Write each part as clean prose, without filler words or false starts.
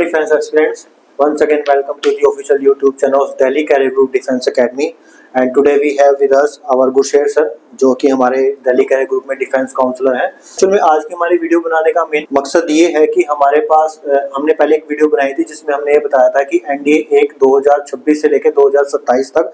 defense aspirants, once again welcome to the official YouTube channel of Delhi Career Group Defense Academy. And today we have with us our Gusher sir, जो कि हमारे Delhi career group में defence counsellor हैं। Actually आज की हमारी video बनाने का मेन मकसद ये है कि हमारे पास हमने पहले एक वीडियो बनाई थी जिसमें हमने ये बताया था कि एनडीए 1 2026 से लेकर 2027 तक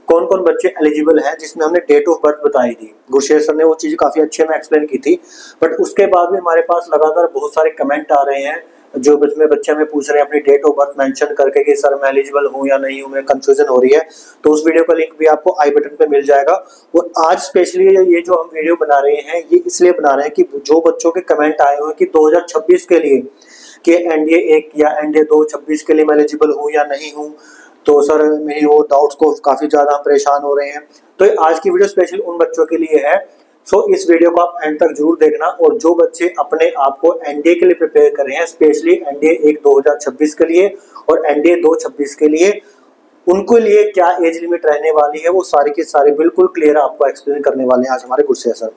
कौन कौन बच्चे एलिजिबल हैं, जिसमें हमने डेट ऑफ बर्थ बताई थी। गुरशेर सर ने वो चीज़ काफ़ी अच्छे में एक्सप्लेन की थी, बट उसके बाद भी हमारे पास लगातार बहुत सारे कमेंट आ रहे हैं जो बच्चे हमें पूछ रहे हैं अपनी डेट ऑफ बर्थ मेंशन करके कि सर मैं एलिजिबल हूँ या नहीं हूँ, मैं कंफ्यूजन हो रही है। तो उस वीडियो का लिंक भी आपको आई बटन पे मिल जाएगा। और आज स्पेशली ये जो हम वीडियो बना रहे हैं ये इसलिए बना रहे हैं कि जो बच्चों के कमेंट आए हुए हैं कि 2026 के लिए कि एनडीए 1 या एनडीए 2 26 के लिए मैं एलिजिबल हूँ या नहीं हूँ, तो सर मेरी वो डाउट्स को काफ़ी ज़्यादा परेशान हो रहे हैं। तो आज की वीडियो स्पेशल उन बच्चों के लिए है। सो इस वीडियो को आप एंड तक जरूर देखना। और जो बच्चे अपने आप को एनडीए के लिए प्रिपेयर कर रहे हैं, स्पेशली एनडीए 1 2026 के लिए और एनडीए 2 26 के लिए, उनके लिए क्या एज लिमिट रहने वाली है वो सारी की सारी बिल्कुल क्लियर आपको एक्सप्लेन करने वाले हैं आज हमारे गुरशेर सर।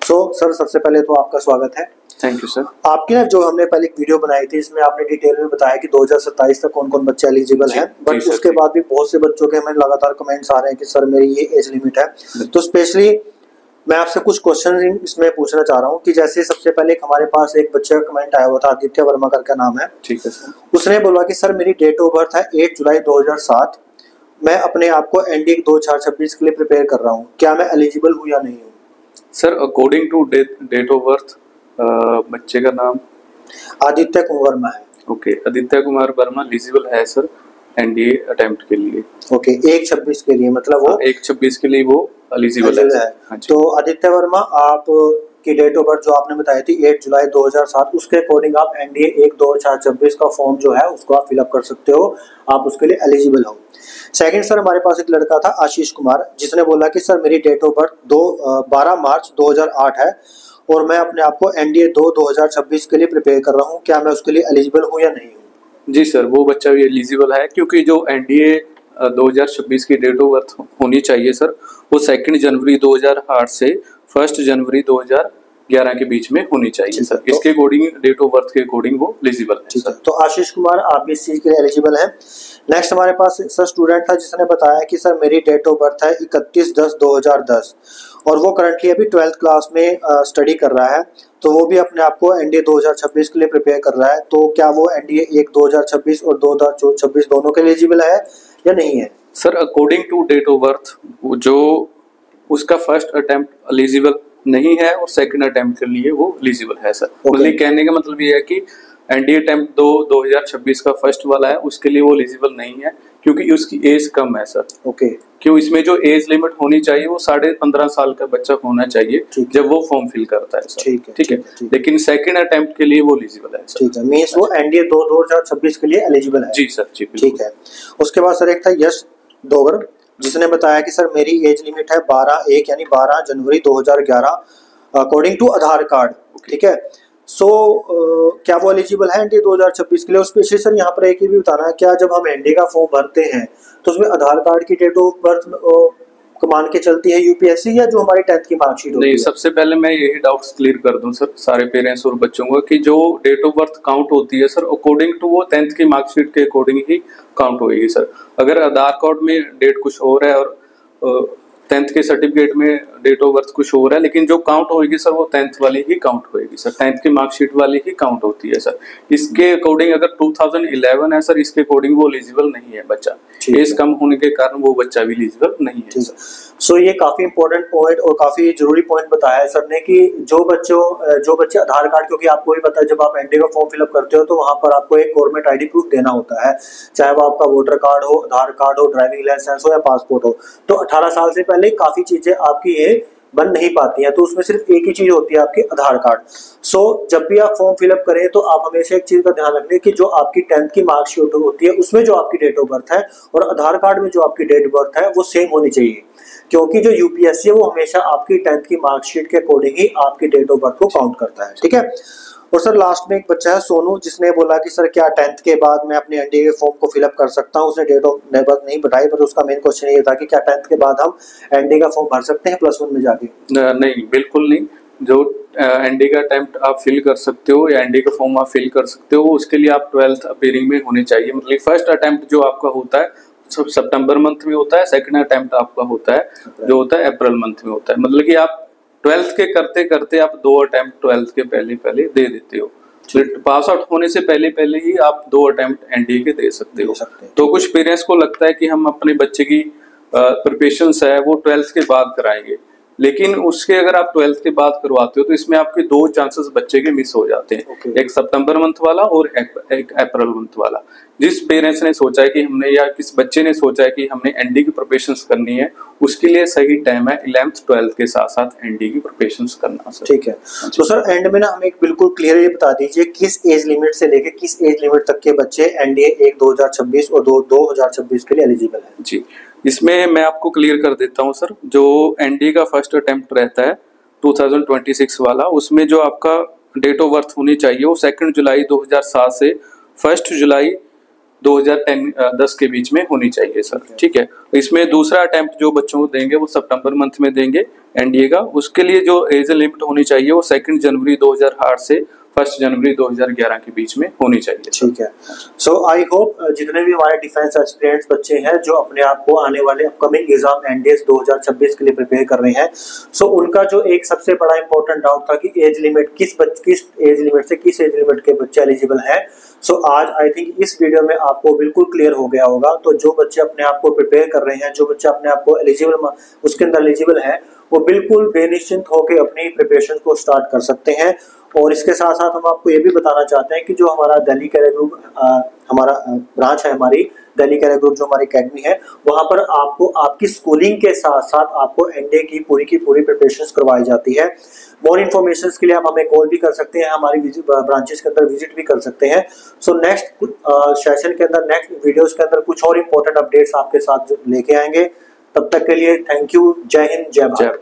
सो सर सबसे पहले तो आपका स्वागत है। Thank you sir. आपकी ना जो हमने पहले एक वीडियो बनाई थी इसमें आपने डिटेल में बताया कि 2027 तक कौन कौन बच्चे एलिजिबल हैं, बट उसके बाद भी बहुत से बच्चों के हमें लगातार कमेंट्स आ रहे हैं कि सर मेरी ये एज लिमिट है। तो स्पेशली मैं आपसे कुछ क्वेश्चन इसमें पूछना चाह रहा हूँ कि जैसे सबसे पहले हमारे पास एक बच्चे का कमेंट आया हुआ था, आदित्य वर्मा करके नाम है। ठीक है सर। उसने बोला कि सर मेरी डेट ऑफ बर्थ है 8 जुलाई 2007, मैं अपने आप को एनडीए 2026 के लिए प्रिपेयर कर रहा हूँ, क्या मैं एलिजिबल हूँ या नहीं हूँ? Sir according to date of birth बच्चे का नाम आदित्य कुमार वर्मा है। ओके, आदित्य कुमार वर्मा एलिजिबल है सर एनडीए अटेम्प्ट के लिए। ओके, 1/26 के लिए, मतलब वो 1/26 के लिए वो एलिजिबल है। तो आदित्य वर्मा आप की डेट ऑफ बर्थ जो आपने बताई थी 8 जुलाई 2007, उसके अकॉर्डिंग आप एनडीए 1 2026 का फॉर्म जो है उसको आप फिलअप कर सकते हो, आप उसके लिए एलिजिबल हो। सेकंड सर हमारे पास एक लड़का था आशीष कुमार, जिसने बोला कि सर मेरी डेट ऑफ बर्थ 12 मार्च 2008 है और मैं अपने आप को एनडीए 2 2026 के लिए प्रिपेयर कर रहा हूँ, क्या मैं उसके लिए एलिजिबल हूँ या नहीं हूँ? जी सर, वो बच्चा भी एलिजिबल है क्योंकि जो एनडीए 2026 की डेट ऑफ बर्थ होनी चाहिए सर वो 2 जनवरी 2008 से 1 जनवरी 2011 के बीच में होनी चाहिए सर। इसके अकॉर्डिंग डेट ऑफ बर्थ के अकॉर्डिंग वो एलिजिबल है सर। तो आशीष कुमार आप इस चीज के लिए एलिजिबल हैं। नेक्स्ट हमारे पास सर स्टूडेंट था जिसने बताया कि सर मेरी डेट ऑफ बर्थ है 31/10/2010 और वो करंटली अभी 12th क्लास में स्टडी कर रहा है, तो वो भी अपने आप को एनडीए 2026 के लिए प्रिपेयर कर रहा है। तो क्या वो एनडीए 1 2026 और 2026 दोनों के लिए एलिजिबल है या नहीं है? Sir according to date of birth जो उसका फर्स्ट अटेम्प्ट एलिजिबल नहीं है और सेकंड अटेम्प्ट के लिए वो एलिजिबल है सर। मतलब कहने का मतलब ये है कि एनडीए अटेम्प्ट 2026 का फर्स्ट वाला है उसके लिए वो एलिजिबल नहीं है क्योंकि उसकी एज कम है सर। ओके, क्यों इसमें जो एज लिमिट होनी चाहिए वो 15.5 साल का बच्चा होना चाहिए जब वो फॉर्म फिल करता है सर। ठीक है। लेकिन सेकंड अटेम्प्ट के लिए वो एलिजिबल है सर। ठीक है, मींस वो एनडीए 2 2026 के लिए एलिजिबल है। जी सर, जी ठीक है। उसके बाद सर एक था यश डोगर, जिसने बताया कि सर मेरी एज लिमिट है 12/1 यानी 12 जनवरी 2011 अकॉर्डिंग टू आधार कार्ड। ठीक है। सो क्या वो एलिजिबल है एनडीए 2026 के लिए? स्पेशली सर यहाँ पर एक भी बताना है, क्या जब हम एनडीए का फॉर्म भरते हैं तो उसमें आधार कार्ड की डेट ऑफ बर्थ मान के चलती है यूपीएससी या जो हमारी 10th की मार्कशीट होती है? नहीं, सबसे पहले मैं यही डाउट्स क्लियर कर दूं सर सारे पेरेंट्स और बच्चों को कि जो डेट ऑफ बर्थ काउंट होती है सर अकॉर्डिंग टू वो 10th की मार्कशीट के अकॉर्डिंग ही काउंट होगी सर। अगर आधार कार्ड में डेट कुछ और है और 10th के सर्टिफिकेट में डेट ऑफ बर्थ कुछ और है, लेकिन जो काउंट होगी सर वो 10th वाली ही काउंट होगी सर, 10th की मार्कशीट वाली ही काउंट होती है सर। इसके अकॉर्डिंग अगर 2011 है सर इसके अकॉर्डिंग वो एलिजिबल नहीं है बच्चा, एज कम होने के कारण वो बच्चा भी एलिजिबल नहीं है सर। सो ये काफी इंपॉर्टेंट पॉइंट और काफी जरूरी पॉइंट बताया है सर ने कि जो बच्चे आधार कार्ड, क्योंकि आपको भी पता है जब आप एनडीए का फॉर्म फिलअप करते हो तो वहां पर आपको एक गवर्नमेंट आईडी प्रूफ देना होता है, चाहे वो आपका वोटर कार्ड हो, आधार कार्ड हो, ड्राइविंग लाइसेंस हो या पासपोर्ट हो। तो 18 साल से पहले काफी चीजें आपकी ये बन नहीं पाती है, तो उसमें सिर्फ एक ही चीज होती है आपकी आधार कार्ड। सो जब भी आप फॉर्म फिलअप करें तो आप हमेशा एक चीज का ध्यान रखें कि जो आपकी 10th की मार्कशीट होती है उसमें जो आपकी डेट ऑफ बर्थ है और आधार कार्ड में जो आपकी डेट ऑफ बर्थ है वो सेम होनी चाहिए, क्योंकि जो यूपीएससी है वो हमेशा आपकी 10th की मार्कशीट के अकॉर्डिंग ही आपकी डेट ऑफ बर्थ को काउंट करता है। ठीक है। और सर लास्ट में एक बच्चा है सोनू, जिसने बोला कि सर क्या 10th के बाद मैं अपने एनडीए फॉर्म को फिलअप कर सकता हूँ? उसने डेट ऑफ बर्थ नहीं बताई, पर उसका मेन क्वेश्चन ये था कि क्या 10th के बाद हम एनडीए का फॉर्म भर सकते हैं +1 में जाके? नहीं, बिल्कुल नहीं। जो एनडी का अटेम्प्ट आप फिल कर सकते हो या एनडी का फॉर्म आप फिल कर सकते हो, उसके लिए आप 12th अपीयरिंग में होने चाहिए। मतलब फर्स्ट अटेम्प्ट जो आपका होता है सितंबर मंथ में होता है, सेकंड अटेम्प्ट आपका होता है जो होता है अप्रैल मंथ में होता है। मतलब कि आप 12th के करते करते आप 2 अटेम्प्ट 12th के पहले दे देते हो। पास आउट होने से पहले ही आप 2 अटेम्प्ट एनडीए के दे सकते हो। तो कुछ पेरेंट्स को लगता है कि हम अपने बच्चे की प्रिपरेशंस है वो 12th के बाद कराएंगे, लेकिन उसके अगर आप 12th के बाद करवाते हो तो इसमें आपके 2 चांसेस बच्चे के मिस हो जाते हैं। एक सितंबर मंथ वाला और एक अप्रैल मंथ वाला। जिस पेरेंट्स ने सोचा है कि हमने या किस बच्चे ने सोचा है कि हमने एनडी की प्रिपरेशंस करनी है, उसके लिए सही टाइम है 11th 12th के साथ साथ एनडी की प्रिपरेशंस करना सर। ठीक है। तो सर एंड में ना हमें एक बिल्कुल क्लियर ये बता दीजिए किस एज लिमिट से लेके किस एज लिमिट तक के बच्चे एनडीए 1 2026 और 2 2026 के लिए एलिजिबल है। जी, इसमें मैं आपको क्लियर कर देता हूं सर। जो एनडी का फर्स्ट अटेम्प्ट रहता है 2026 वाला, उसमें जो आपका डेट ऑफ बर्थ होनी चाहिए वो 2 जुलाई 2007 से 1 जुलाई 2010 के बीच में होनी चाहिए सर। ठीक है। इसमें दूसरा अटेम्प्ट जो बच्चों को देंगे वो सितंबर मंथ में देंगे एनडीए का। उसके लिए जो एज लिमिट होनी चाहिए वो 2 जनवरी 2008 से 1 जनवरी 2011 के बीच में होनी चाहिए। ठीक है। सो आई होप जितने भी हमारे डिफेंस एस्पिरेंट्स बच्चे हैं जो अपने आप को आने वाले अपकमिंग एग्जाम एनडीएस 2026 के लिए प्रिपेयर कर रहे हैं, सो उनका जो एक सबसे बड़ा इंपॉर्टेंट डाउट था कि एज लिमिट किस एज लिमिट से किस एज लिमिट के बच्चे एलिजिबल हैं, सो आज आई थिंक इस वीडियो में आपको बिल्कुल क्लियर हो गया होगा। तो जो बच्चे अपने आप को प्रिपेयर कर रहे हैं, जो बच्चे अपने आप को एलिजिबल उसके अंदर एलिजिबल है, वो बिल्कुल बेनिश्चिंत होकर अपनी प्रिपरेशन को स्टार्ट कर सकते हैं। और इसके साथ साथ हम आपको ये भी बताना चाहते हैं कि जो हमारा दिल्ली कैरियर ग्रुप हमारा ब्रांच है, हमारी दिल्ली कैरियर ग्रुप जो हमारी अकेडमी है, वहाँ पर आपको आपकी स्कूलिंग के साथ साथ आपको एनडीए की पूरी प्रिपरेशन करवाई जाती है। मोर इन्फॉर्मेशन के लिए आप हमें कॉल भी कर सकते हैं, हमारी ब्रांचेस के अंदर विजिट भी कर सकते हैं। सो नेक्स्ट सेशन के अंदर, नेक्स्ट वीडियोस के अंदर कुछ और इम्पोर्टेंट अपडेट्स आपके साथ लेके आएंगे। तब तक के लिए थैंक यू। जय हिंद, जय भारत।